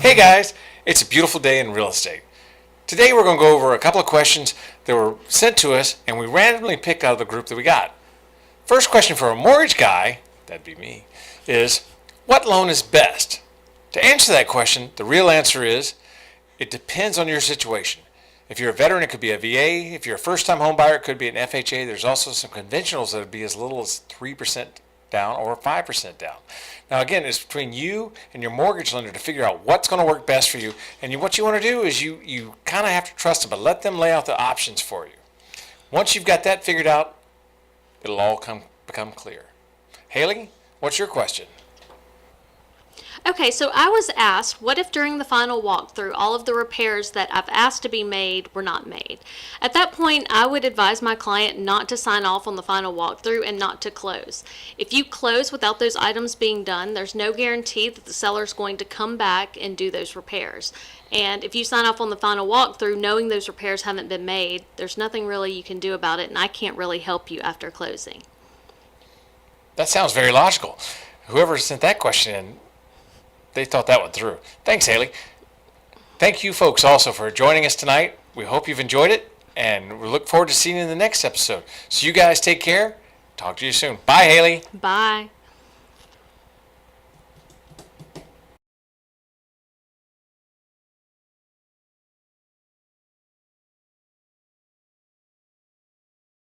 Hey guys, it's a beautiful day in real estate. Today we're going to go over a couple of questions that were sent to us and we randomly picked out of the group that we got. First question for a mortgage guy, that'd be me, is what loan is best? To answer that question, the real answer is it depends on your situation. If you're a veteran, it could be a VA. If you're a first-time home buyer, it could be an FHA. There's also some conventionals that would be as little as 3% down or 5% down. Now again, it's between you and your mortgage lender to figure out what's going to work best for you. And what you want to do is you kind of have to trust them, but let them lay out the options for you. Once you've got that figured out, it'll all become clear. Haley, what's your question? Okay, so I was asked, what if during the final walkthrough all of the repairs that I've asked to be made were not made? At that point, I would advise my client not to sign off on the final walkthrough and not to close. If you close without those items being done, there's no guarantee that the seller is going to come back and do those repairs. And if you sign off on the final walkthrough knowing those repairs haven't been made, there's nothing really you can do about it, and I can't really help you after closing. That sounds very logical. Whoever sent that question in, they thought that one through. Thanks, Haley. Thank you folks also for joining us tonight. We hope you've enjoyed it, and we look forward to seeing you in the next episode. So you guys take care. Talk to you soon. Bye, Haley. Bye.